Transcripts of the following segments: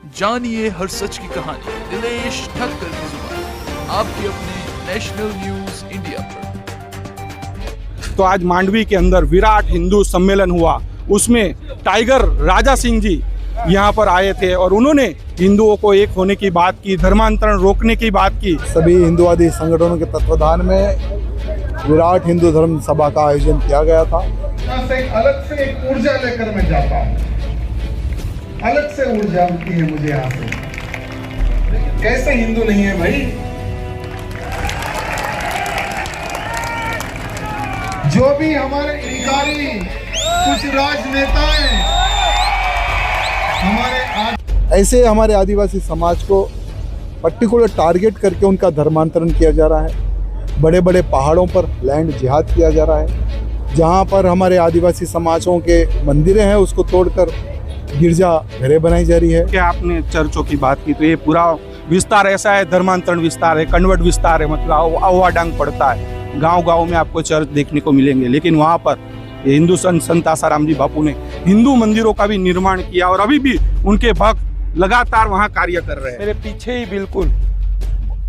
जानिए हर सच की कहानी दिनेश ठक्कर की जुबान, आपके अपने नेशनल न्यूज इंडिया पर। तो आज मांडवी के अंदर विराट हिंदू सम्मेलन हुआ, उसमें टाइगर राजा सिंह जी यहाँ पर आए थे और उन्होंने हिंदुओं को एक होने की बात की, धर्मांतरण रोकने की बात की। सभी हिंदुवादी संगठनों के तत्वाधान में विराट हिंदू धर्म सभा का आयोजन किया गया था। यहाँ से अलग से एक ऊर्जा लेकर मैं जाता हूँ, अलग से ऊर्जा मिलती है मुझे यहाँ से। कैसे हिंदू नहीं है भाई? जो भी हमारे अधिकारी, कुछ राजनेता हैं, ऐसे हमारे आदिवासी समाज को पर्टिकुलर टारगेट करके उनका धर्मांतरण किया जा रहा है। बड़े बड़े पहाड़ों पर लैंड जिहाद किया जा रहा है। जहाँ पर हमारे आदिवासी समाजों के मंदिरें हैं उसको तोड़कर गिरजा घरें बनाई जा रही है। क्या आपने चर्चों की बात की, तो ये पूरा विस्तार ऐसा है, धर्मांतरण विस्तार है, कन्वर्ट विस्तार है, मतलब अवाडांग पड़ता है। गांव-गांव में आपको चर्च देखने को मिलेंगे, लेकिन वहाँ पर हिंदू संत आसाराम जी बापू ने हिंदू मंदिरों का भी निर्माण किया और अभी भी उनके भक्त लगातार वहाँ कार्य कर रहे हैं। मेरे पीछे ही बिल्कुल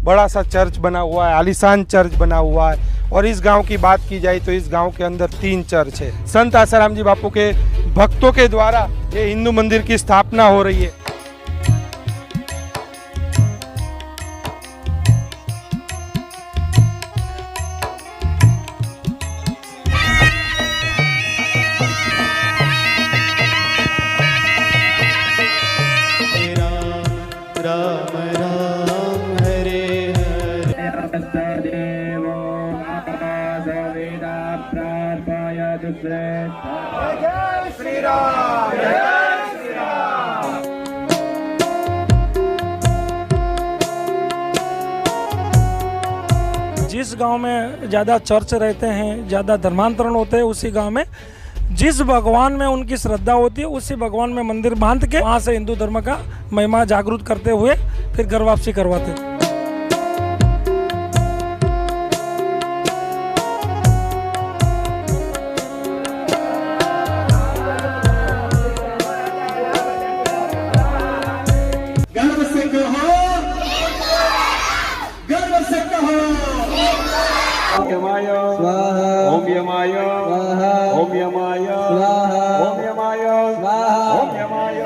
बड़ा सा चर्च बना हुआ है, आलीशान चर्च बना हुआ है। और इस गांव की बात की जाए तो इस गांव के अंदर 3 चर्च है। संत आसाराम जी बापू के भक्तों के द्वारा ये हिंदू मंदिर की स्थापना हो रही है। जिस गांव में ज़्यादा चर्च रहते हैं, ज़्यादा धर्मांतरण होते हैं, उसी गांव में जिस भगवान में उनकी श्रद्धा होती है उसी भगवान में मंदिर बांध के वहाँ से हिंदू धर्म का महिमा जागृत करते हुए फिर घर वापसी करवाते हैं। ओम यमाय ओम यमाय ओम यमाय ओम यमाय।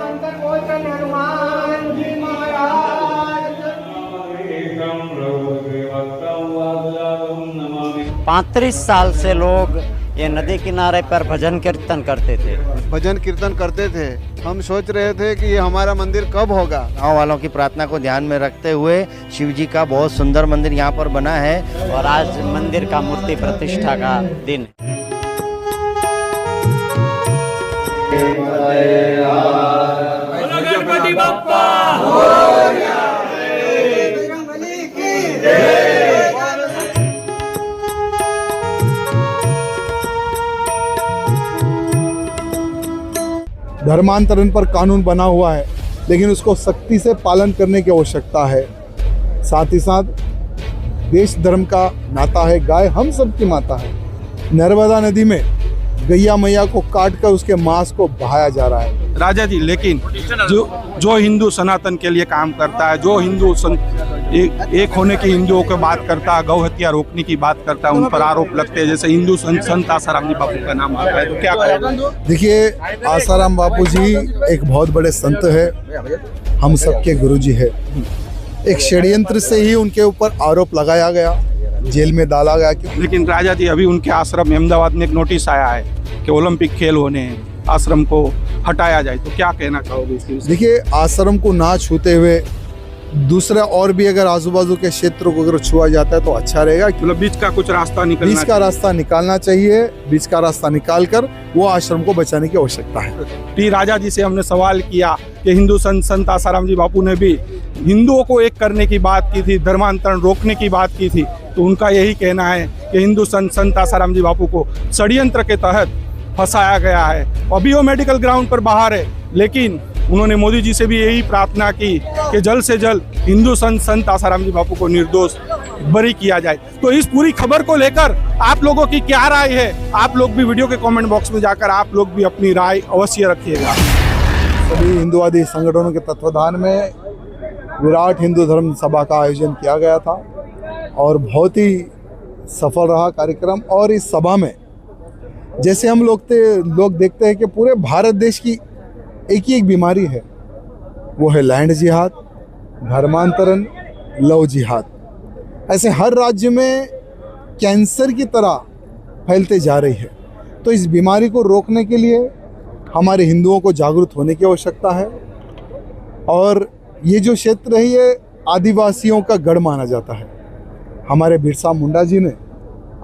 35 साल से लोग ये नदी किनारे पर भजन कीर्तन करते थे। भजन कीर्तन करते थे। हम सोच रहे थे कि ये हमारा मंदिर कब होगा। गाँव वालों की प्रार्थना को ध्यान में रखते हुए शिव जी का बहुत सुंदर मंदिर यहाँ पर बना है और आज मंदिर का मूर्ति प्रतिष्ठा का दिन धर्मांतरण पर कानून बना हुआ है, लेकिन उसको सख्ती से पालन करने की आवश्यकता है। साथ ही साथ देश धर्म का नाता है, गाय हम सब की माता है। नर्मदा नदी में गैया मैया को काट कर उसके मांस को बहाया जा रहा है। राजा जी, लेकिन जो हिंदू सनातन के लिए काम करता है, जो हिंदू एक होने की हिंदुओं की बात करता है, गौ हत्या रोकने की बात करता है, उन पर आरोप लगते हैं। जैसे हिंदू संत आसाराम जी बापू का नाम आता है, तो क्या करेगा? देखिए, आसाराम बापू जी एक बहुत बड़े संत है, हम सबके गुरु जी है। एक षड्यंत्र से ही उनके ऊपर आरोप लगाया गया, जेल में डाला गया। लेकिन राजा जी, अभी उनके आश्रम में अहमदाबाद में एक नोटिस आया है कि ओलंपिक खेल होने हैं, आश्रम को हटाया जाए, तो क्या कहना चाहोगे इसके? देखिए, आश्रम को ना छूते हुए दूसरा और भी अगर आजू बाजू के क्षेत्रों को अगर छुआ जाता है तो अच्छा रहेगा। मतलब बीच का कुछ रास्ता निकालना चाहिए। बीच का रास्ता निकाल कर वो आश्रम को बचाने की आवश्यकता है। टी राजा जी से हमने सवाल किया कि हिंदू संत आसाराम जी बापू ने भी हिंदुओं को एक करने की बात की थी, धर्मांतरण रोकने की बात की थी, तो उनका यही कहना है कि हिंदू संत आसाराम जी बापू को षड्यंत्र के तहत फंसाया गया है। अभी वो मेडिकल ग्राउंड पर बाहर है, लेकिन उन्होंने मोदी जी से भी यही प्रार्थना की कि जल्द से जल्द हिंदू संत आसाराम जी बापू को निर्दोष बरी किया जाए। तो इस पूरी खबर को लेकर आप लोगों की क्या राय है? आप लोग भी वीडियो के कमेंट बॉक्स में जाकर आप लोग भी अपनी राय अवश्य रखिएगा। सभी हिंदुवादी संगठनों के तत्वाधान में विराट हिंदू धर्म सभा का आयोजन किया गया था और बहुत ही सफल रहा कार्यक्रम। और इस सभा में जैसे हम लोग देखते हैं कि पूरे भारत देश की एक ही एक बीमारी है, वो है लैंड जिहाद, धर्मांतरण, लव जिहाद। ऐसे हर राज्य में कैंसर की तरह फैलते जा रही है। तो इस बीमारी को रोकने के लिए हमारे हिंदुओं को जागरूक होने की आवश्यकता है। और ये जो क्षेत्र है ये आदिवासियों का गढ़ माना जाता है। हमारे बिरसा मुंडा जी ने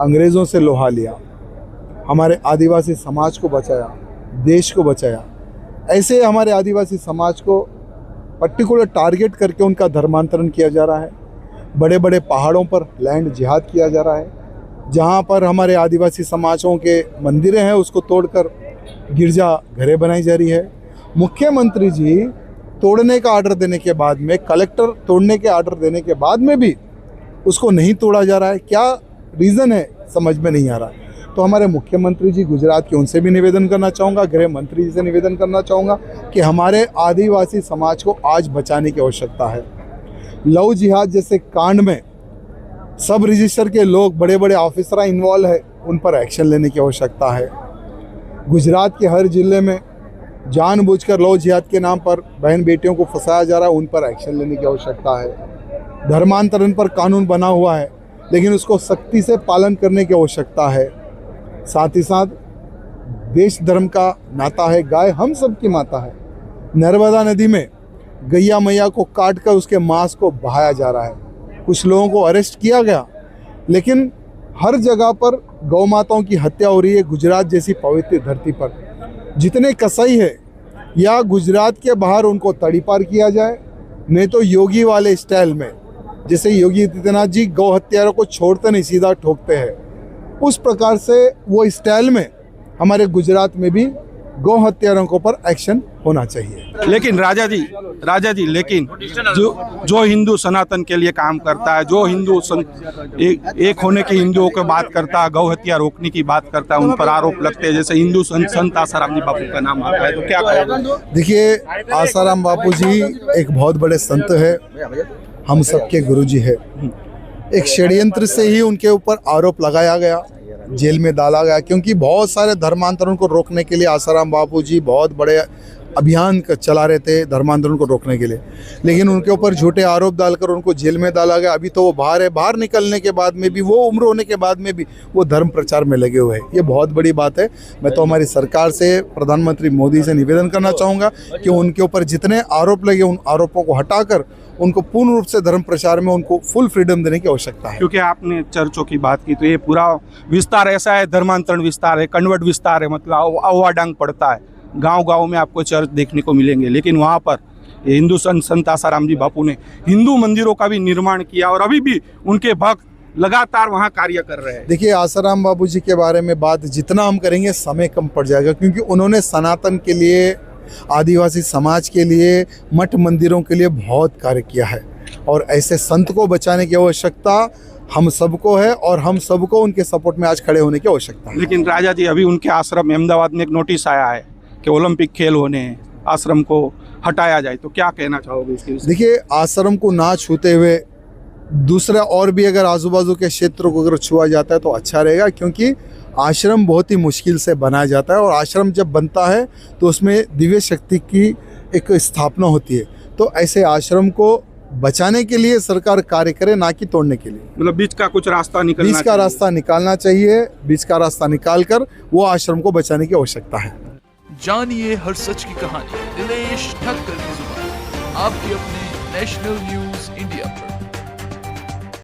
अंग्रेज़ों से लोहा लिया, हमारे आदिवासी समाज को बचाया, देश को बचाया। ऐसे हमारे आदिवासी समाज को पर्टिकुलर टारगेट करके उनका धर्मांतरण किया जा रहा है। बड़े बड़े पहाड़ों पर लैंड जिहाद किया जा रहा है। जहाँ पर हमारे आदिवासी समाजों के मंदिरें हैं उसको तोड़कर गिरजा घरें बनाई जा रही है। मुख्यमंत्री जी तोड़ने का आर्डर देने के बाद में, कलेक्टर तोड़ने के आर्डर देने के बाद में भी उसको नहीं तोड़ा जा रहा है। क्या रीज़न है समझ में नहीं आ रहा। तो हमारे मुख्यमंत्री जी गुजरात के, उनसे भी निवेदन करना चाहूँगा, गृह मंत्री जी से निवेदन करना चाहूँगा कि हमारे आदिवासी समाज को आज बचाने की आवश्यकता है। लव जिहाद जैसे कांड में सब रजिस्टर के लोग, बड़े बड़े ऑफिसर इन्वॉल्व है, उन पर एक्शन लेने की आवश्यकता है। गुजरात के हर जिले में जानबूझकर लव जिहाद के नाम पर बहन बेटियों को फंसाया जा रहा है, उन पर एक्शन लेने की आवश्यकता है। धर्मांतरण पर कानून बना हुआ है लेकिन उसको सख्ती से पालन करने की आवश्यकता है। साथ ही साथ देश धर्म का नाता है, गाय हम सब की माता है। नर्मदा नदी में गैया मैया को काट कर उसके मांस को बहाया जा रहा है। कुछ लोगों को अरेस्ट किया गया लेकिन हर जगह पर गौ माताओं की हत्या हो रही है। गुजरात जैसी पवित्र धरती पर जितने कसाई है या गुजरात के बाहर उनको तड़ीपार किया जाए, नहीं तो योगी वाले स्टाइल में, जैसे योगी आदित्यनाथ जी गौ हत्यारों को छोड़ते नहीं, सीधा ठोकते हैं, उस प्रकार से वो स्टाइल में हमारे गुजरात में भी गौ हत्यारों के ऊपर एक्शन होना चाहिए। लेकिन राजा जी लेकिन जो हिंदू सनातन के लिए काम करता है, जो हिंदू एक होने की हिंदुओं की बात करता है, गौ हत्या रोकने की बात करता है, उन पर आरोप लगते हैं। जैसे हिंदू संत आसाराम जी बापू का नाम आता है, तो क्या कहेंगे? देखिए, आसाराम बापू जी एक बहुत बड़े संत है, हम सबके गुरु जी है। एक षड्यंत्र से ही उनके ऊपर आरोप लगाया गया, जेल में डाला गया, क्योंकि बहुत सारे धर्मांतरण को रोकने के लिए आसाराम बापू जी बहुत बड़े अभियान चला रहे थे धर्मांतरण को रोकने के लिए। लेकिन उनके ऊपर झूठे आरोप डालकर उनको जेल में डाला गया। अभी तो वो बाहर है, बाहर निकलने के बाद में भी, वो उम्र होने के बाद में भी वो धर्म प्रचार में लगे हुए हैं। ये बहुत बड़ी बात है। मैं तो हमारी सरकार से, प्रधानमंत्री मोदी से निवेदन करना चाहूँगा कि उनके ऊपर जितने आरोप लगे उन आरोपों को हटाकर उनको पूर्ण रूप से धर्म प्रचार में उनको फुल फ्रीडम देने की आवश्यकता है। क्योंकि आपने चर्चों की बात की, तो ये पूरा विस्तार ऐसा है, धर्मांतरण विस्तार है, कन्वर्ट विस्तार है, मतलब अवाडांग पड़ता है। गांव-गांव में आपको चर्च देखने को मिलेंगे, लेकिन वहाँ पर हिंदू संत आसाराम जी बापू ने हिंदू मंदिरों का भी निर्माण किया और अभी भी उनके भक्त लगातार वहाँ कार्य कर रहे हैं। देखिए, आसाराम बापू जी के बारे में बात जितना हम करेंगे समय कम पड़ जाएगा, क्योंकि उन्होंने सनातन के लिए, आदिवासी समाज के लिए, मठ मंदिरों के लिए बहुत कार्य किया है। और ऐसे संत को बचाने की आवश्यकता हम सबको है और हम सबको उनके सपोर्ट में आज खड़े होने की आवश्यकता है। लेकिन राजा जी, अभी उनके आश्रम अहमदाबाद में एक नोटिस आया है कि ओलंपिक खेल होने हैं, आश्रम को हटाया जाए, तो क्या कहना चाहोगे इसके विषय? देखिए, आश्रम को ना छूते हुए दूसरा और भी अगर आजू बाजू के क्षेत्रों को अगर छुआ जाता है तो अच्छा रहेगा, क्योंकि आश्रम बहुत ही मुश्किल से बनाया जाता है और आश्रम जब बनता है तो उसमें दिव्य शक्ति की एक स्थापना होती है। तो ऐसे आश्रम को बचाने के लिए सरकार कार्य करे, ना कि तोड़ने के लिए। मतलब बीच का कुछ रास्ता निकलना, बीच का रास्ता निकालना चाहिए। बीच का रास्ता निकालकर वो आश्रम को बचाने की आवश्यकता है। जानिए हर सच की कहानी दिनेश ठक्कर की जुबान, आपके अपने नेशनल न्यूज इंडिया पर।